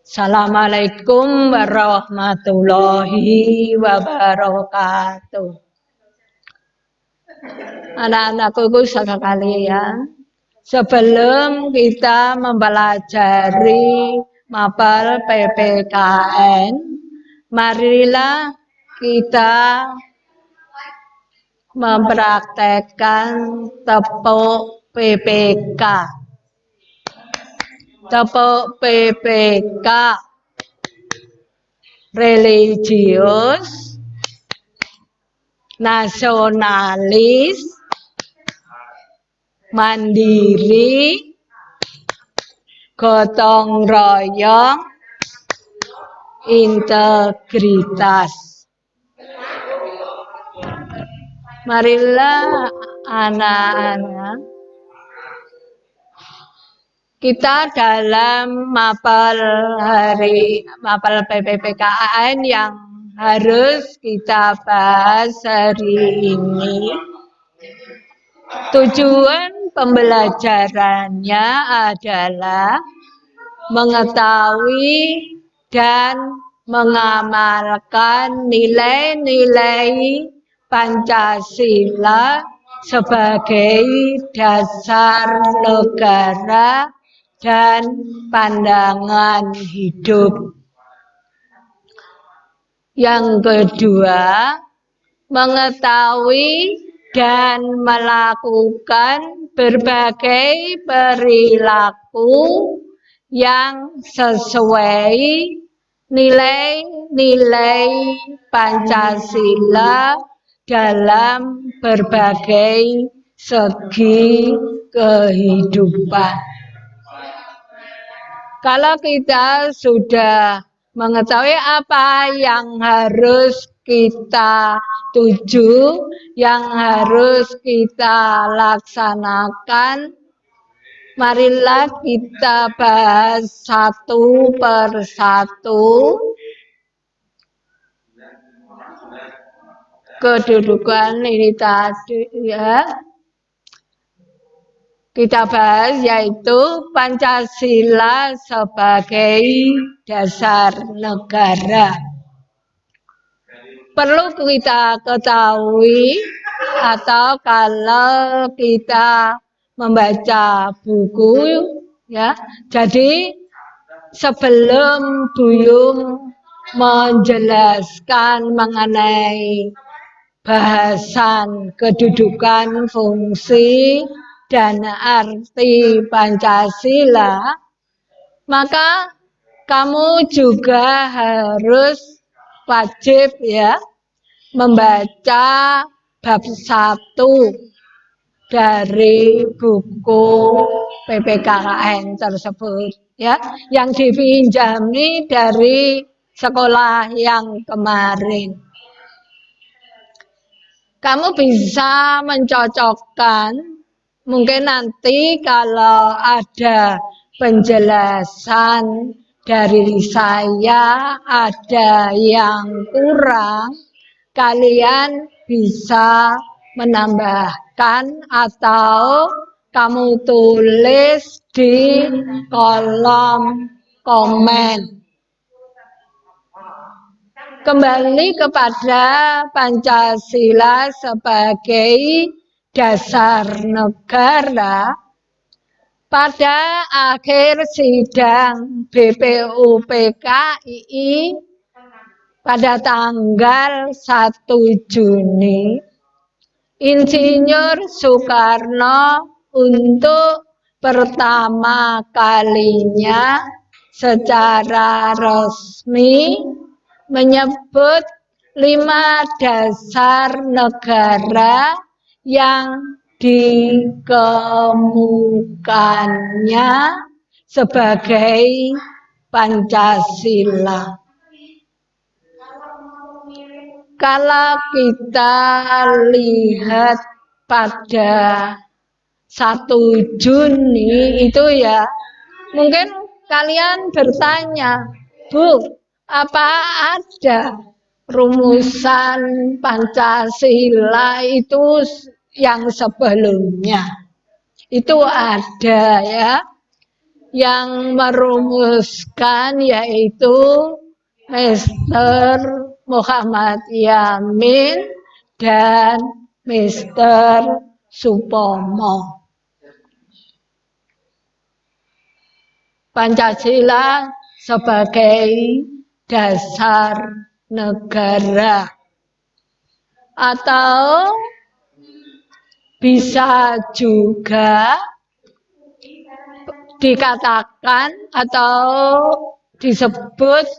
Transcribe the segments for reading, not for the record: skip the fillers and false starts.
Assalamualaikum warahmatullahi wabarakatuh. Anak-anakku sekalian, sebelum kita mempelajari mapel PPKN, marilah kita mempraktekkan tepuk PPK. Tepuk PPK religius, nasionalis, mandiri, gotong royong, integritas. Marilah anak-anak, kita dalam mapel PPKN yang harus kita bahas hari ini. Tujuan pembelajarannya adalah mengetahui dan mengamalkan nilai-nilai Pancasila sebagai dasar negara dan pandangan hidup. Yang kedua, mengetahui dan melakukan berbagai perilaku yang sesuai nilai-nilai Pancasila dalam berbagai segi kehidupan. Kalau kita sudah mengetahui apa yang harus kita tuju, yang harus kita laksanakan, marilah kita bahas satu persatu. Kedudukan ini tadi ya. Kita bahas yaitu Pancasila sebagai dasar negara. Perlu kita ketahui atau kalau kita membaca buku ya. Jadi sebelum Buyung menjelaskan mengenai bahasan kedudukan, fungsi dan arti Pancasila, maka kamu juga harus wajib ya membaca bab 1 dari buku PPKN tersebut ya, yang dipinjami dari sekolah yang kemarin. Kamu bisa mencocokkan, mungkin nanti kalau ada penjelasan dari saya ada yang kurang, kalian bisa menambahkan atau kamu tulis di kolom komen. Kembali kepada Pancasila sebagai dasar negara, pada akhir sidang BPUPKI pada tanggal 1 Juni, Insinyur Soekarno untuk pertama kalinya secara resmi menyebut 5 dasar negara yang dikemukannya sebagai Pancasila. Kalau kita lihat pada 1 Juni itu ya, mungkin kalian bertanya, Bu, apa ada rumusan Pancasila itu yang sebelumnya? Itu ada ya. yang merumuskan yaitu Mr. Muhammad Yamin dan Mr. Supomo. Pancasila sebagai dasar negara atau bisa juga dikatakan atau disebut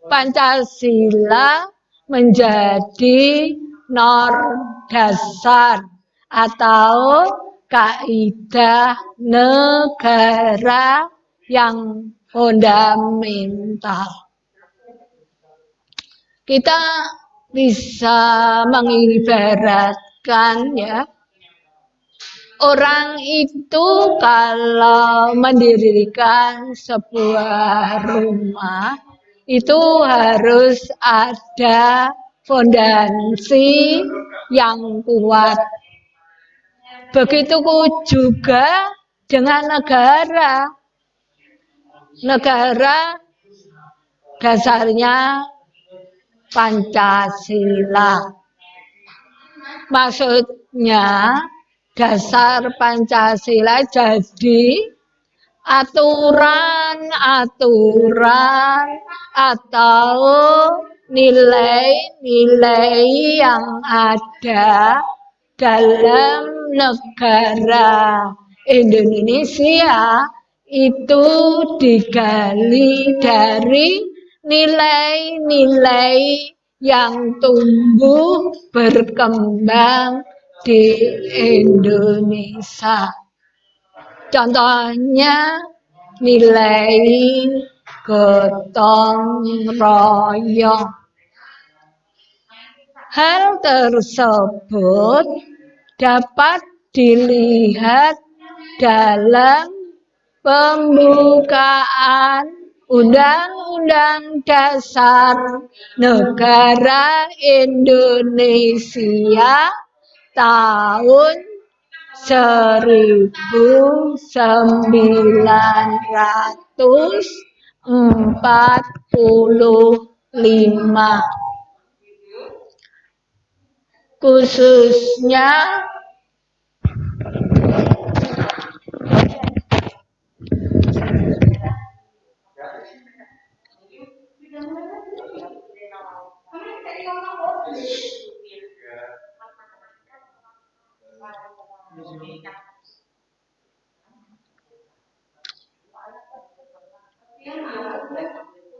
Pancasila menjadi norm dasar atau kaidah negara yang fundamental. Kita bisa mengibaratkan ya, orang itu kalau mendirikan sebuah rumah itu harus ada fondasi yang kuat. Begitu juga dengan negara. Negara dasarnya Pancasila. Maksudnya dasar Pancasila jadi aturan-aturan atau nilai-nilai yang ada dalam negara Indonesia itu digali dari nilai-nilai yang tumbuh berkembang di Indonesia. Contohnya nilai gotong royong. Hal tersebut dapat dilihat dalam pembukaan Undang-Undang Dasar Negara Indonesia tahun 1945. Khususnya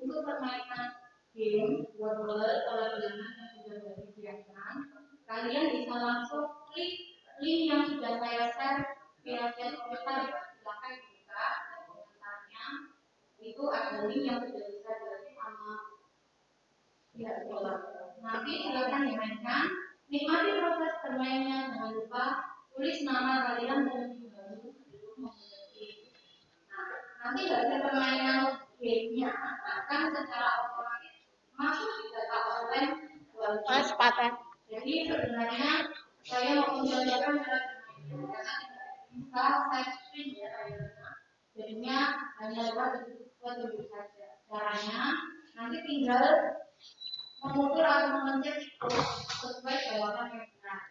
untuk permainan game Wordle kalau yang sudah disediakan, kalian bisa langsung klik link yang sudah saya share via chat komentar ya. Silakan dibuka komentarnya. Itu ada link yang sudah bisa dilakukan sama ya, nanti silakan dimainkan. Nikmati proses bermainnya. Jangan lupa tulis nama kalian dan baru memiliki. Nanti hasil permainan gamenya akan secara otomatis masuk di data online Mas paten. Jadi sebenarnya saya mau menjelaskan cara bisa saya screen ya. Jadinya hanya lewat duduk saja. Caranya nanti tinggal mengukur atau memencet sesuai jawaban yang benar.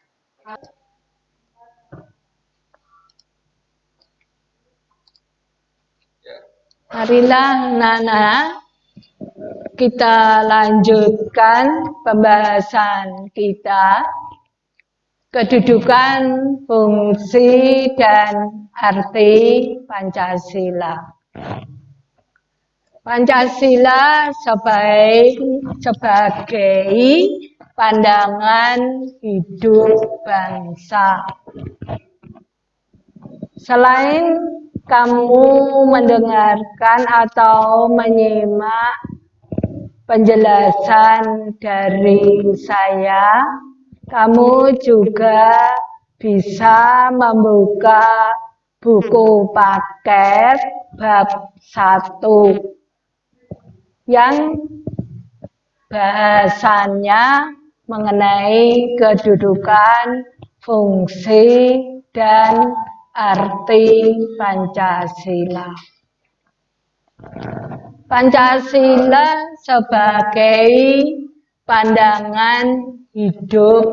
Marilah Nana, kita lanjutkan pembahasan kita, kedudukan, fungsi, dan arti Pancasila. Pancasila sebagai pandangan hidup bangsa. Selain kamu mendengarkan atau menyimak penjelasan dari saya, kamu juga bisa membuka buku paket bab 1 yang bahasannya mengenai kedudukan, fungsi, dan arti Pancasila. Pancasila sebagai pandangan hidup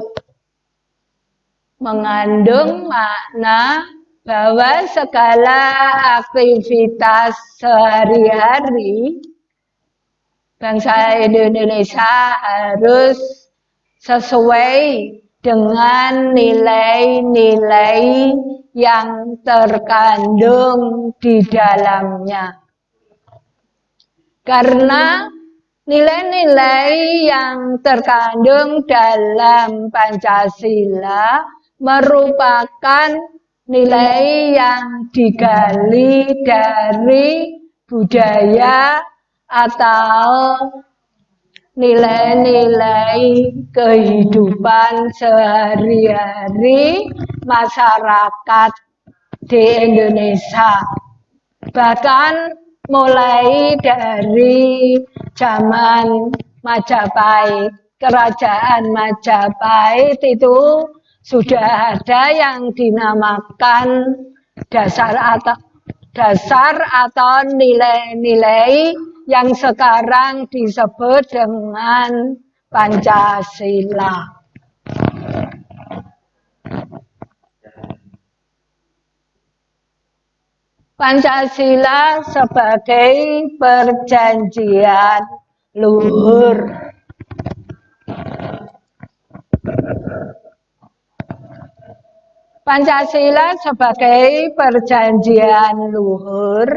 mengandung makna bahwa segala aktivitas sehari-hari bangsa Indonesia harus sesuai dengan nilai-nilai yang terkandung di dalamnya. Karena nilai-nilai yang terkandung dalam Pancasila merupakan nilai yang digali dari budaya atau nilai-nilai kehidupan sehari-hari masyarakat di Indonesia. Bahkan mulai dari zaman Majapahit, kerajaan Majapahit itu sudah ada yang dinamakan dasar atau nilai-nilai yang sekarang disebut dengan Pancasila. Pancasila sebagai perjanjian luhur. Pancasila sebagai perjanjian luhur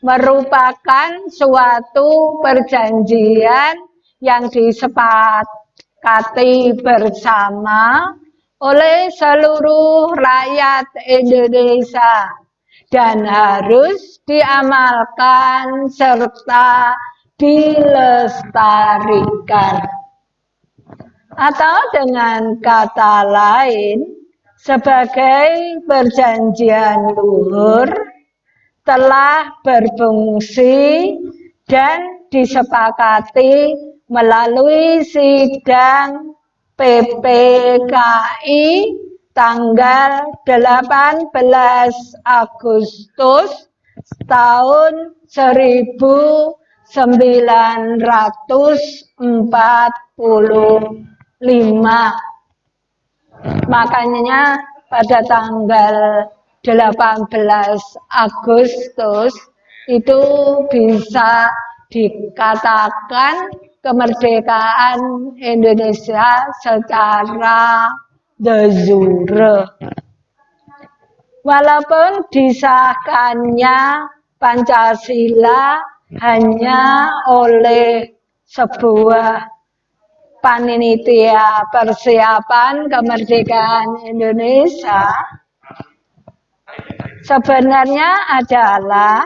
merupakan suatu perjanjian yang disepakati bersama oleh seluruh rakyat Indonesia dan harus diamalkan serta dilestarikan. Atau dengan kata lain, sebagai perjanjian luhur telah berfungsi dan disepakati melalui sidang PPKI tanggal 18 Agustus tahun 1945. Makanya pada tanggal 18 Agustus itu bisa dikatakan kemerdekaan Indonesia secara de jure. Walaupun disahkannya Pancasila hanya oleh sebuah panitia persiapan kemerdekaan Indonesia, sebenarnya adalah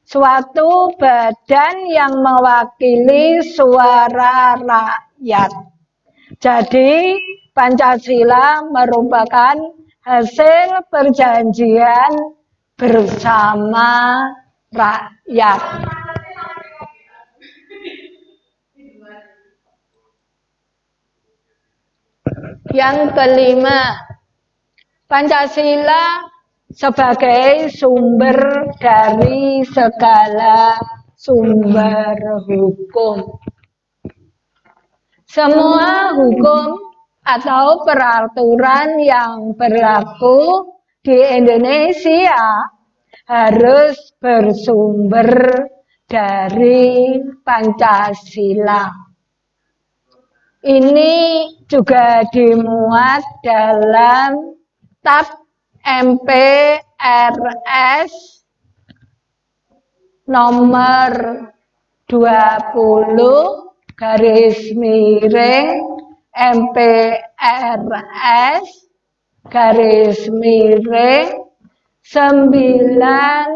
suatu badan yang mewakili suara rakyat. Jadi Pancasila merupakan hasil perjanjian bersama rakyat. Yang kelima, Pancasila sebagai sumber dari segala sumber hukum. Semua hukum atau peraturan yang berlaku di Indonesia harus bersumber dari Pancasila. Ini juga dimuat dalam TAP MPRS nomor 20 garis miring MPRS garis miring 1966.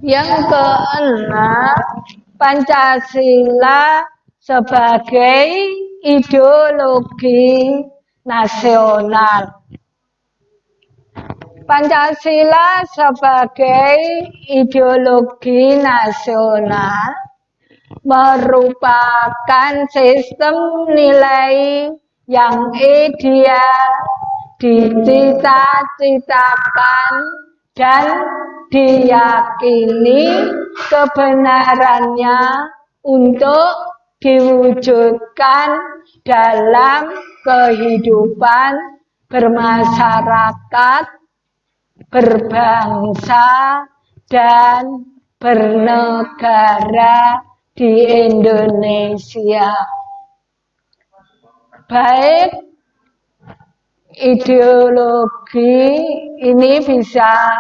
Yang keenam, Pancasila sebagai ideologi nasional. Pancasila sebagai ideologi nasional merupakan sistem nilai yang ideal, dicita-citakan dan diyakini kebenarannya untuk diwujudkan dalam kehidupan bermasyarakat, berbangsa, dan bernegara di Indonesia. Baik ideologi ini bisa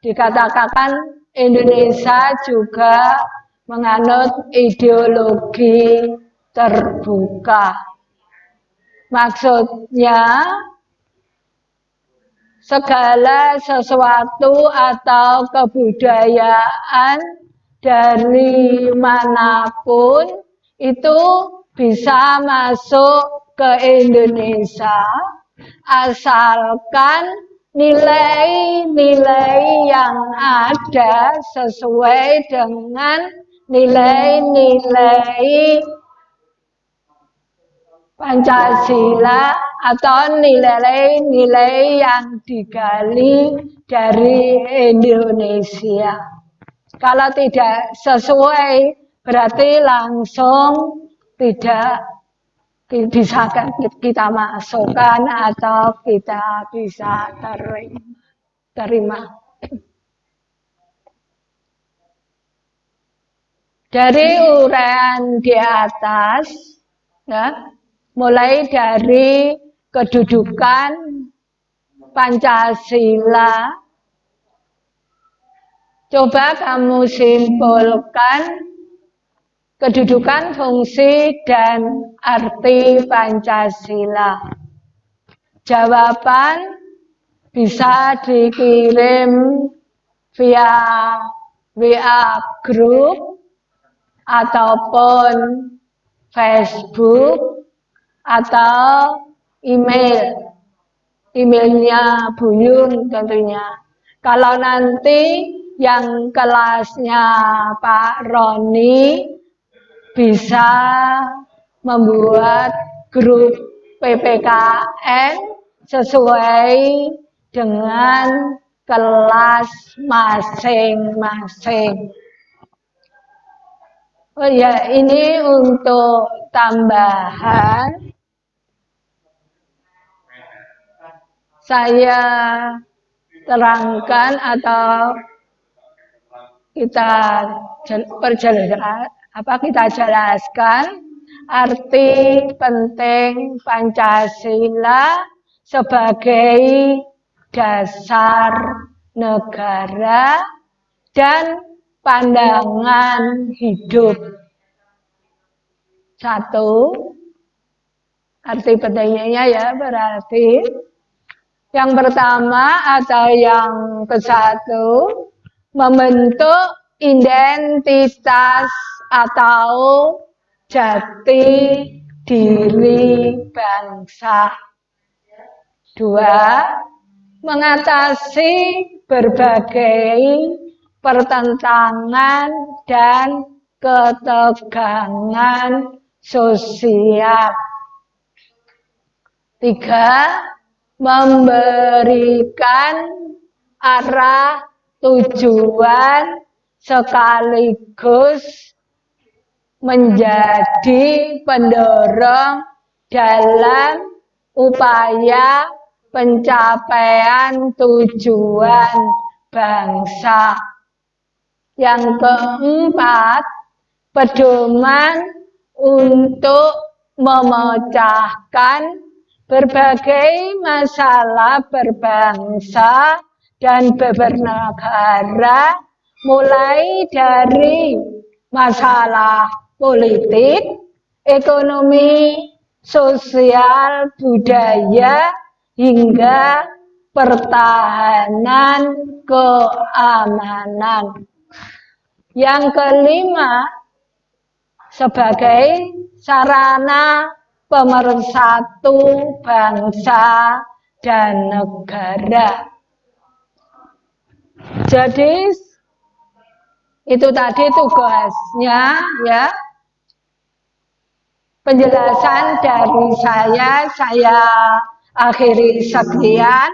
dikatakan Indonesia juga menganut ideologi terbuka. Maksudnya segala sesuatu atau kebudayaan dari manapun itu bisa masuk ke Indonesia asalkan nilai-nilai yang ada sesuai dengan nilai-nilai Pancasila atau nilai-nilai yang digali dari Indonesia. Kalau tidak sesuai, berarti langsung tidak bisa kita masukkan atau kita bisa terima. Dari uraian di atas, ya, mulai dari kedudukan Pancasila, coba kamu simpulkan kedudukan, fungsi, dan arti Pancasila. Jawaban bisa dikirim via WA group ataupun Facebook atau emailnya Buyung tentunya. Kalau nanti yang kelasnya Pak Roni bisa membuat grup PPKN sesuai dengan kelas masing-masing. Oh ya, ini untuk tambahan. Saya terangkan atau kita jelaskan arti penting Pancasila sebagai dasar negara dan pandangan hidup. Satu, arti pentingnya ya berarti yang pertama atau yang ke-1 membentuk identitas atau jati diri bangsa. 2, mengatasi berbagai pertentangan dan ketegangan sosial. 3, memberikan arah tujuan sekaligus menjadi pendorong dalam upaya pencapaian tujuan bangsa. Yang keempat, pedoman untuk memecahkan berbagai masalah berbangsa dan bernegara, mulai dari masalah politik, ekonomi, sosial, budaya, hingga pertahanan keamanan. Yang kelima, sebagai sarana pemersatu bangsa dan negara. Jadi itu tadi tugasnya ya. penjelasan dari saya akhiri sekian.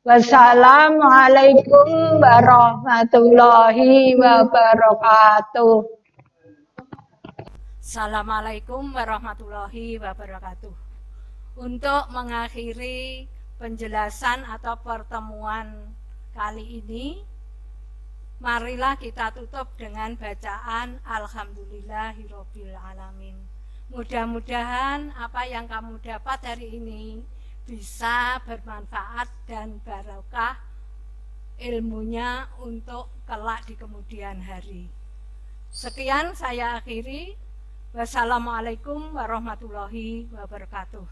Wassalamualaikum warahmatullahi wabarakatuh. Assalamualaikum warahmatullahi wabarakatuh. Untuk mengakhiri penjelasan atau pertemuan kali ini, marilah kita tutup dengan bacaan Alhamdulillahirabbil alamin. Mudah-mudahan apa yang kamu dapat hari ini bisa bermanfaat dan barokah ilmunya untuk kelak di kemudian hari. Sekian saya akhiri. Wassalamualaikum warahmatullahi wabarakatuh.